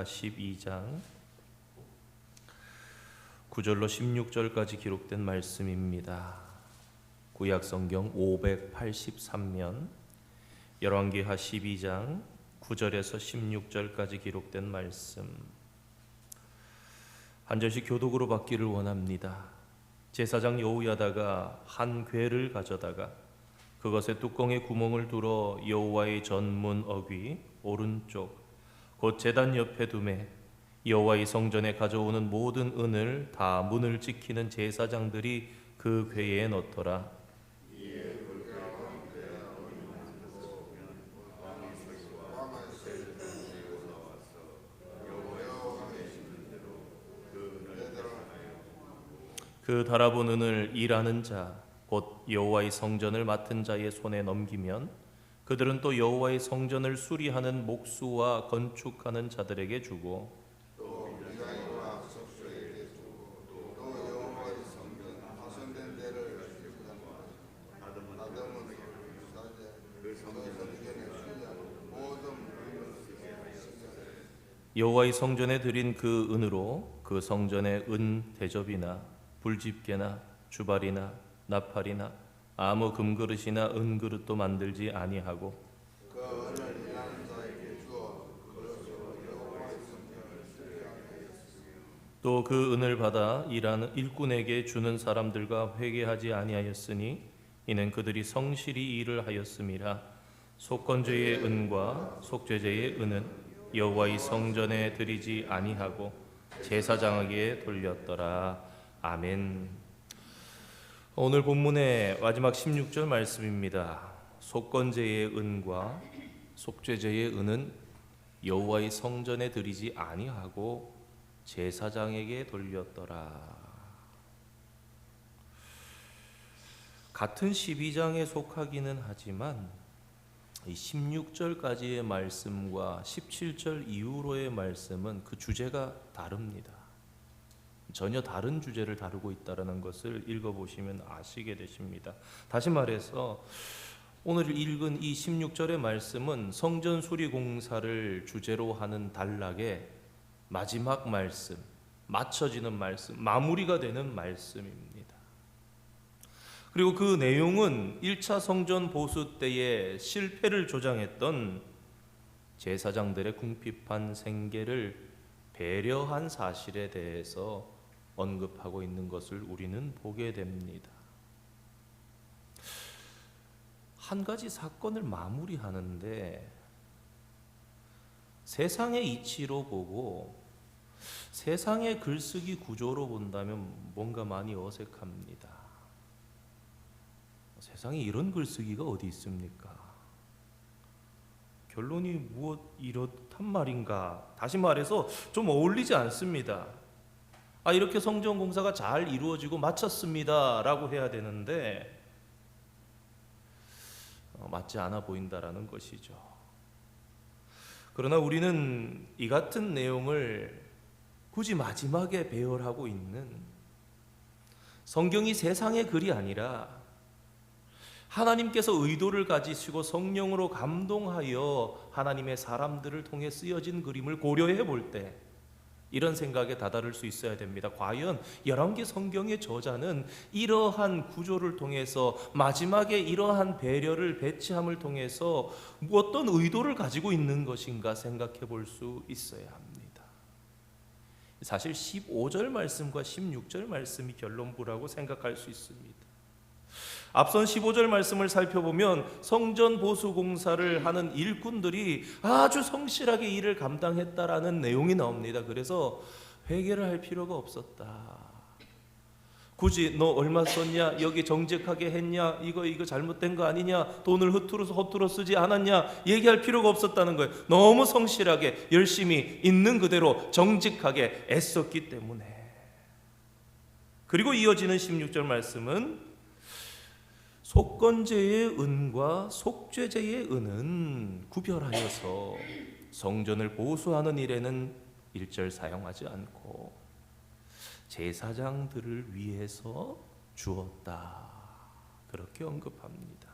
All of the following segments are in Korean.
12장 9절로 16절까지 기록된 말씀입니다. 구약성경 583면 열왕기하 12장 9절에서 16절까지 기록된 말씀, 한 절씩 교독으로 받기를 원합니다. 제사장 여호야다가 한 궤를 가져다가 그것의 뚜껑에 구멍을 뚫어 여호와의 전문 어귀 오른쪽 곧 제단 옆에 두매 여호와의 성전에 가져오는 모든 은을 다 문을 지키는 제사장들이 그 궤에 넣더라. 그 달아본 은을 일하는 자 곧 여호와의 성전을 맡은 자의 손에 넘기면 그들은 또 여호와의 성전을 수리하는 목수와 건축하는 자들에게 주고 또 미가이와 석수에게 주고 또 여호와의 성전 파손된 데를 아담은 그 성전에 수리하는 모든 여호와의 성전에 드린 그 은으로 그 성전의 은 대접이나 불집게나 주발이나 나팔이나 아무 금그릇이나 은그릇도 만들지 아니하고 그 은을 일하는 자에게 주어 그것으로 여호와의 성전을 수리하게 하였으며 또 그 은을 받아 일하는 일꾼에게 주는 사람들과 회개하지 아니하였으니 이는 그들이 성실히 일을 하였음이라. 속건제의 은과 속죄제의 은은 여호와의 성전에 드리지 아니하고 제사장에게 돌렸더라. 아멘. 오늘 본문의 마지막 16절 말씀입니다. 속건제의 은과 속죄제의 은은 여호와의 성전에 드리지 아니하고 제사장에게 돌렸더라. 같은 12장에 속하기는 하지만 이 16절까지의 말씀과 17절 이후로의 말씀은 그 주제가 다릅니다. 전혀 다른 주제를 다루고 있다는 것을 읽어보시면 아시게 되십니다. 다시 말해서 오늘 읽은 이 16절의 말씀은 성전 수리 공사를 주제로 하는 단락의 마지막 말씀, 맞춰지는 말씀, 마무리가 되는 말씀입니다. 그리고 그 내용은 1차 성전 보수 때에 실패를 조장했던 제사장들의 궁핍한 생계를 배려한 사실에 대해서 언급하고 있는 것을 우리는 보게 됩니다. 한 가지 사건을 마무리하는데 세상의 이치로 보고 세상의 글쓰기 구조로 본다면 뭔가 많이 어색합니다. 세상에 이런 글쓰기가 어디 있습니까? 결론이 무엇 이렇단 말인가? 다시 말해서 좀 어울리지 않습니다. 이렇게 성전 공사가 잘 이루어지고 마쳤습니다 라고 해야 되는데 맞지 않아 보인다라는 것이죠. 그러나 우리는 이 같은 내용을 굳이 마지막에 배열하고 있는 성경이 세상의 글이 아니라 하나님께서 의도를 가지시고 성령으로 감동하여 하나님의 사람들을 통해 쓰여진 그림을 고려해 볼 때 이런 생각에 다다를 수 있어야 됩니다. 과연 열왕기 성경의 저자는 이러한 구조를 통해서 마지막에 이러한 배려를 배치함을 통해서 어떤 의도를 가지고 있는 것인가 생각해 볼 수 있어야 합니다. 사실 15절 말씀과 16절 말씀이 결론부라고 생각할 수 있습니다. 앞선 15절 말씀을 살펴보면 성전 보수 공사를 하는 일꾼들이 아주 성실하게 일을 감당했다라는 내용이 나옵니다. 그래서 회개를 할 필요가 없었다. 굳이 너 얼마 썼냐? 여기 정직하게 했냐? 이거 잘못된 거 아니냐? 돈을 허투루 쓰지 않았냐? 얘기할 필요가 없었다는 거예요. 너무 성실하게 열심히 있는 그대로 정직하게 애썼기 때문에. 그리고 이어지는 16절 말씀은 속건제의 은과 속죄제의 은은 구별하여서 성전을 보수하는 일에는 일절 사용하지 않고 제사장들을 위해서 주었다. 그렇게 언급합니다.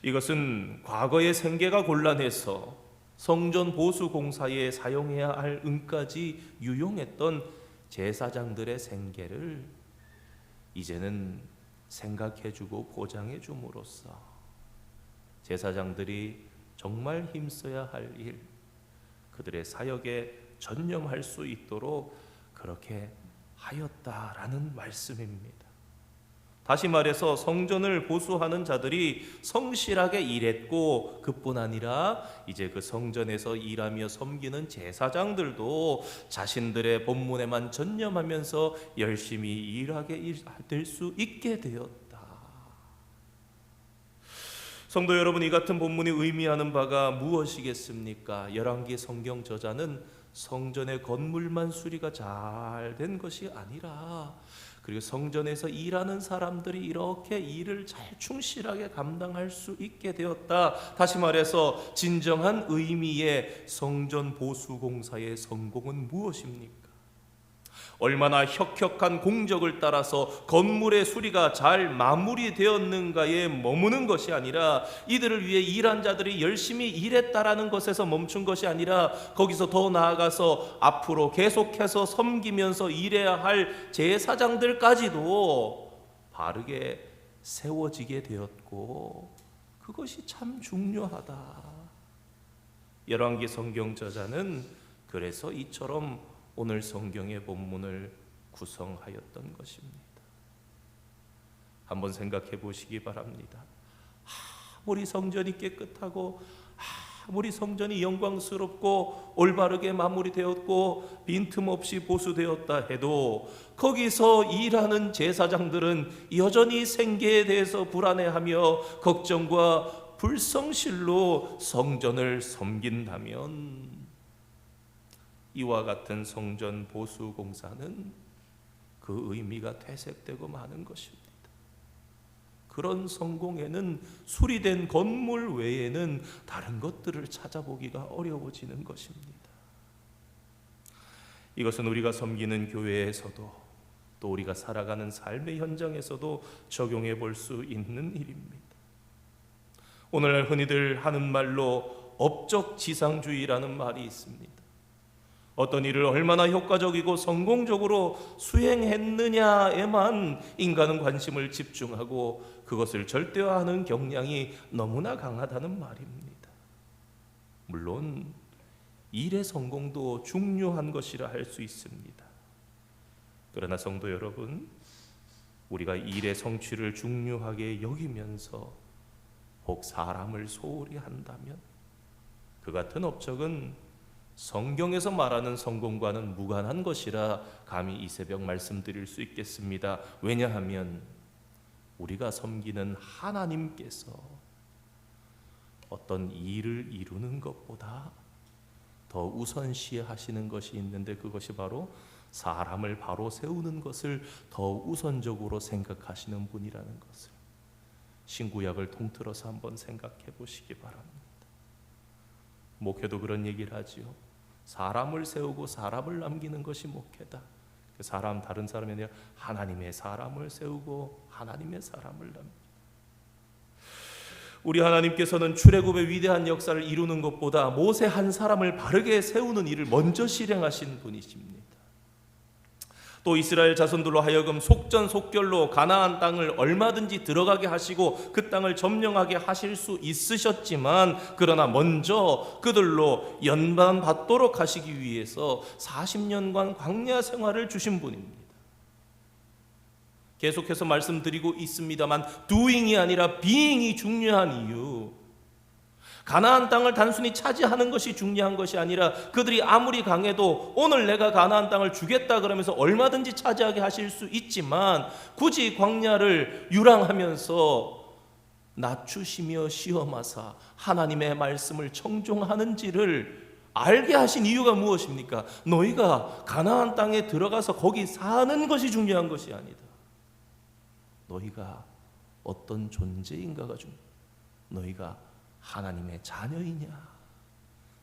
이것은 과거의 생계가 곤란해서 성전 보수 공사에 사용해야 할 은까지 유용했던 제사장들의 생계를 이제는 생각해주고 보장해줌으로써 제사장들이 정말 힘써야 할 일, 그들의 사역에 전념할 수 있도록 그렇게 하였다라는 말씀입니다. 다시 말해서 성전을 보수하는 자들이 성실하게 일했고, 그뿐 아니라 이제 그 성전에서 일하며 섬기는 제사장들도 자신들의 본문에만 전념하면서 열심히 일하게 될 수 있게 되었다. 성도 여러분, 이 같은 본문이 의미하는 바가 무엇이겠습니까? 열왕기 성경 저자는 성전의 건물만 수리가 잘 된 것이 아니라, 그리고 성전에서 일하는 사람들이 이렇게 일을 잘 충실하게 감당할 수 있게 되었다. 다시 말해서 진정한 의미의 성전 보수 공사의 성공은 무엇입니까? 얼마나 혁혁한 공적을 따라서 건물의 수리가 잘 마무리되었는가에 머무는 것이 아니라, 이들을 위해 일한 자들이 열심히 일했다라는 것에서 멈춘 것이 아니라, 거기서 더 나아가서 앞으로 계속해서 섬기면서 일해야 할 제사장들까지도 바르게 세워지게 되었고, 그것이 참 중요하다. 열왕기 성경 저자는 그래서 이처럼 오늘 성경의 본문을 구성하였던 것입니다. 한번 생각해 보시기 바랍니다. 아무리 성전이 깨끗하고, 아무리 성전이 영광스럽고 올바르게 마무리되었고 빈틈없이 보수되었다 해도, 거기서 일하는 제사장들은 여전히 생계에 대해서 불안해하며 걱정과 불성실로 성전을 섬긴다면, 이와 같은 성전 보수 공사는 그 의미가 퇴색되고 마는 것입니다. 그런 성공에는 수리된 건물 외에는 다른 것들을 찾아보기가 어려워지는 것입니다. 이것은 우리가 섬기는 교회에서도, 또 우리가 살아가는 삶의 현장에서도 적용해 볼 수 있는 일입니다. 오늘날 흔히들 하는 말로 업적지상주의라는 말이 있습니다. 어떤 일을 얼마나 효과적이고 성공적으로 수행했느냐에만 인간은 관심을 집중하고 그것을 절대화하는 경향이 너무나 강하다는 말입니다. 물론 일의 성공도 중요한 것이라 할 수 있습니다. 그러나 성도 여러분, 우리가 일의 성취를 중요하게 여기면서 혹 사람을 소홀히 한다면, 그 같은 업적은 성경에서 말하는 성공과는 무관한 것이라 감히 이 새벽 말씀드릴 수 있겠습니다. 왜냐하면 우리가 섬기는 하나님께서 어떤 일을 이루는 것보다 더 우선시하시는 것이 있는데, 그것이 바로 사람을 바로 세우는 것을 더 우선적으로 생각하시는 분이라는 것을 신구약을 통틀어서 한번 생각해 보시기 바랍니다. 목회도 그런 얘기를 하지요. 사람을 세우고 사람을 남기는 것이 목회다. 사람, 다른 사람이 아니라 하나님의 사람을 세우고 하나님의 사람을 남기다. 우리 하나님께서는 출애굽의 위대한 역사를 이루는 것보다 모세 한 사람을 바르게 세우는 일을 먼저 실행하신 분이십니다. 또 이스라엘 자손들로 하여금 속전속결로 가나안 땅을 얼마든지 들어가게 하시고 그 땅을 점령하게 하실 수 있으셨지만, 그러나 먼저 그들로 연방받도록 하시기 위해서 40년간 광야 생활을 주신 분입니다. 계속해서 말씀드리고 있습니다만 doing이 아니라 being이 중요한 이유, 가나안 땅을 단순히 차지하는 것이 중요한 것이 아니라, 그들이 아무리 강해도 오늘 내가 가나안 땅을 주겠다 그러면서 얼마든지 차지하게 하실 수 있지만, 굳이 광야를 유랑하면서 낮추시며 시험하사 하나님의 말씀을 청종하는지를 알게 하신 이유가 무엇입니까? 너희가 가나안 땅에 들어가서 거기 사는 것이 중요한 것이 아니다. 너희가 어떤 존재인가가 중요하다. 너희가 하나님의 자녀이냐,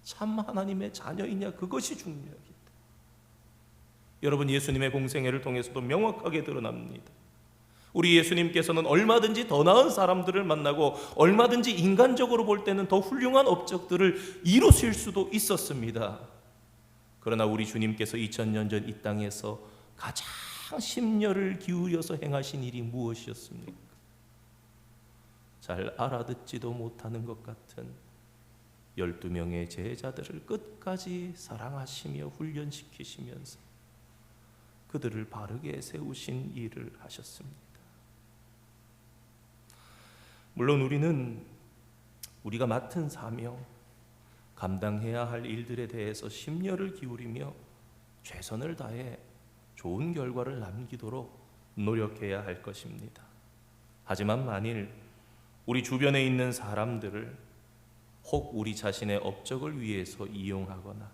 참 하나님의 자녀이냐, 그것이 중요하겠다. 여러분, 예수님의 공생애를 통해서도 명확하게 드러납니다. 우리 예수님께서는 얼마든지 더 나은 사람들을 만나고 얼마든지 인간적으로 볼 때는 더 훌륭한 업적들을 이루실 수도 있었습니다. 그러나 우리 주님께서 2000년 전 이 땅에서 가장 심려를 기울여서 행하신 일이 무엇이었습니까? 잘 알아듣지도 못하는 것 같은 12명의 제자들을 끝까지 사랑하시며 훈련시키시면서 그들을 바르게 세우신 일을 하셨습니다. 물론 우리가 맡은 사명, 감당해야 할 일들에 대해서 심려를 기울이며 최선을 다해 좋은 결과를 남기도록 노력해야 할 것입니다. 하지만 만일 우리 주변에 있는 사람들을 혹 우리 자신의 업적을 위해서 이용하거나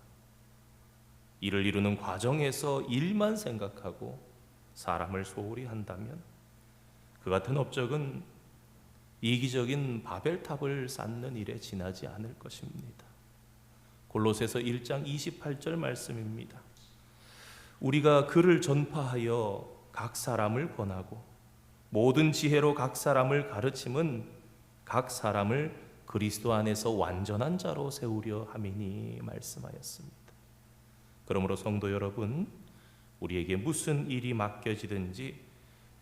이를 이루는 과정에서 일만 생각하고 사람을 소홀히 한다면 그 같은 업적은 이기적인 바벨탑을 쌓는 일에 지나지 않을 것입니다. 골로새서 1장 28절 말씀입니다. 우리가 그를 전파하여 각 사람을 권하고 모든 지혜로 각 사람을 가르침은 각 사람을 그리스도 안에서 완전한 자로 세우려 함이니 말씀하였습니다. 그러므로 성도 여러분, 우리에게 무슨 일이 맡겨지든지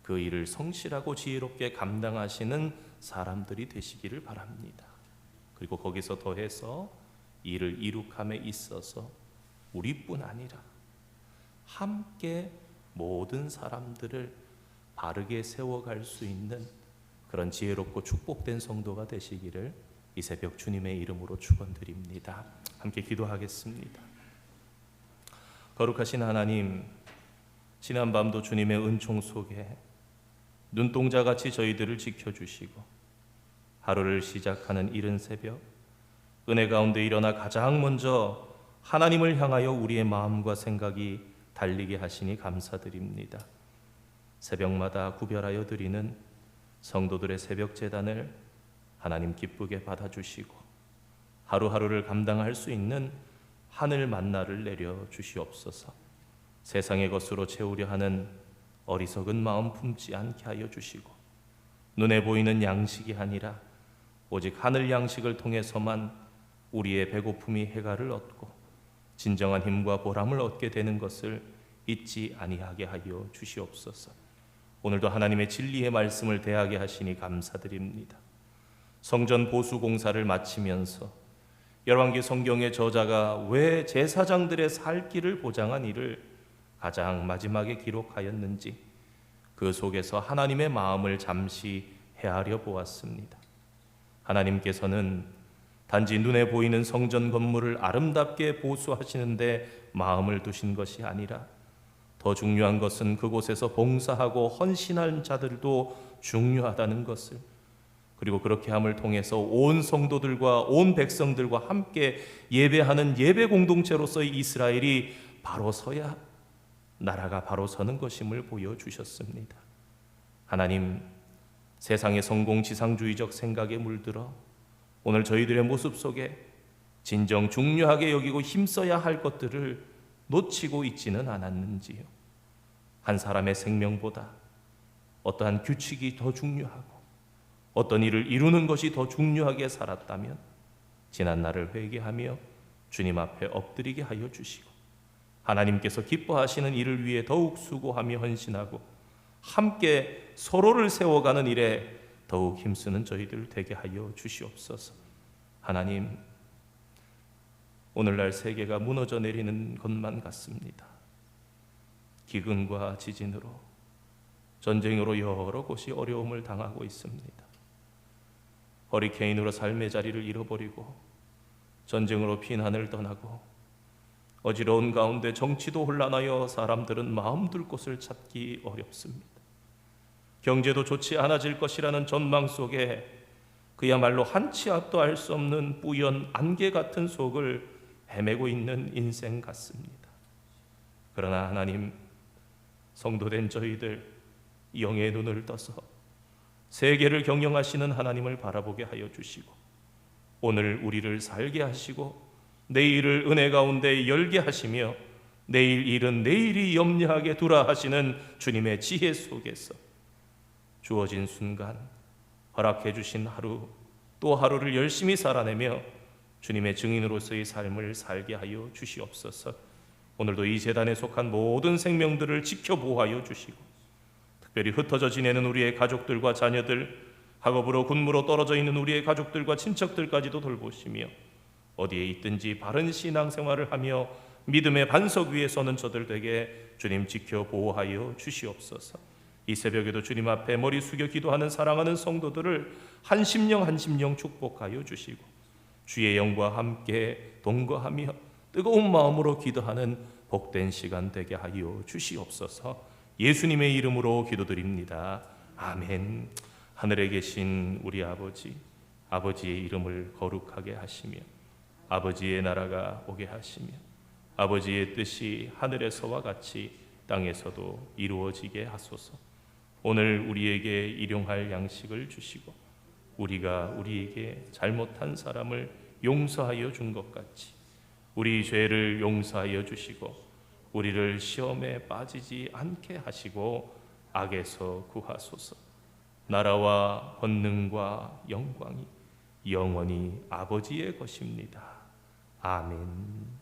그 일을 성실하고 지혜롭게 감당하시는 사람들이 되시기를 바랍니다. 그리고 거기서 더해서 일을 이룩함에 있어서 우리뿐 아니라 함께 모든 사람들을 바르게 세워갈 수 있는 그런 지혜롭고 축복된 성도가 되시기를 이 새벽 주님의 이름으로 축원드립니다. 함께 기도하겠습니다. 거룩하신 하나님, 지난밤도 주님의 은총 속에 눈동자같이 저희들을 지켜주시고 하루를 시작하는 이른 새벽 은혜 가운데 일어나 가장 먼저 하나님을 향하여 우리의 마음과 생각이 달리게 하시니 감사드립니다. 새벽마다 구별하여 드리는 성도들의 새벽 제단을 하나님 기쁘게 받아주시고 하루하루를 감당할 수 있는 하늘 만나를 내려 주시옵소서. 세상의 것으로 채우려 하는 어리석은 마음 품지 않게 하여 주시고 눈에 보이는 양식이 아니라 오직 하늘 양식을 통해서만 우리의 배고픔이 해갈을 얻고 진정한 힘과 보람을 얻게 되는 것을 잊지 아니하게 하여 주시옵소서. 오늘도 하나님의 진리의 말씀을 대하게 하시니 감사드립니다. 성전 보수 공사를 마치면서 열왕기 성경의 저자가 왜 제사장들의 살 길을 보장한 일을 가장 마지막에 기록하였는지 그 속에서 하나님의 마음을 잠시 헤아려 보았습니다. 하나님께서는 단지 눈에 보이는 성전 건물을 아름답게 보수하시는데 마음을 두신 것이 아니라 더 중요한 것은 그곳에서 봉사하고 헌신한 자들도 중요하다는 것을, 그리고 그렇게 함을 통해서 온 성도들과 온 백성들과 함께 예배하는 예배 공동체로서의 이스라엘이 바로 서야 나라가 바로 서는 것임을 보여주셨습니다. 하나님, 세상의 성공지상주의적 생각에 물들어 오늘 저희들의 모습 속에 진정 중요하게 여기고 힘써야 할 것들을 놓치고 있지는 않았는지요. 한 사람의 생명보다 어떠한 규칙이 더 중요하고 어떤 일을 이루는 것이 더 중요하게 살았다면 지난 날을 회개하며 주님 앞에 엎드리게 하여 주시고 하나님께서 기뻐하시는 일을 위해 더욱 수고하며 헌신하고 함께 서로를 세워가는 일에 더욱 힘쓰는 저희들 되게 하여 주시옵소서. 하나님, 오늘날 세계가 무너져 내리는 것만 같습니다. 기근과 지진으로, 전쟁으로 여러 곳이 어려움을 당하고 있습니다. 허리케인으로 삶의 자리를 잃어버리고 전쟁으로 피난을 떠나고 어지러운 가운데 정치도 혼란하여 사람들은 마음 둘 곳을 찾기 어렵습니다. 경제도 좋지 않아질 것이라는 전망 속에 그야말로 한 치 앞도 알 수 없는 뿌연 안개 같은 속을 헤매고 있는 인생 같습니다. 그러나 하나님, 성도된 저희들 영의 눈을 떠서 세계를 경영하시는 하나님을 바라보게 하여 주시고 오늘 우리를 살게 하시고 내일을 은혜 가운데 열게 하시며 내일 일은 내일이 염려하게 두라 하시는 주님의 지혜 속에서 주어진 순간 허락해 주신 하루 또 하루를 열심히 살아내며 주님의 증인으로서의 삶을 살게 하여 주시옵소서. 오늘도 이 제단에 속한 모든 생명들을 지켜 보호하여 주시고, 특별히 흩어져 지내는 우리의 가족들과 자녀들, 학업으로 군무로 떨어져 있는 우리의 가족들과 친척들까지도 돌보시며, 어디에 있든지 바른 신앙생활을 하며 믿음의 반석 위에 서는 저들 되게 주님 지켜 보호하여 주시옵소서. 이 새벽에도 주님 앞에 머리 숙여 기도하는 사랑하는 성도들을 한 심령 축복하여 주시고, 주의 영과 함께 동거하며 뜨거운 마음으로 기도하는 복된 시간 되게 하여 주시옵소서. 예수님의 이름으로 기도드립니다. 아멘. 하늘에 계신 우리 아버지, 아버지의 이름을 거룩하게 하시며 아버지의 나라가 오게 하시며 아버지의 뜻이 하늘에서와 같이 땅에서도 이루어지게 하소서. 오늘 우리에게 일용할 양식을 주시고 우리가 우리에게 잘못한 사람을 용서하여 준 것 같이 우리 죄를 용서하여 주시고 우리를 시험에 빠지지 않게 하시고 악에서 구하소서. 나라와 권능과 영광이 영원히 아버지의 것입니다. 아멘.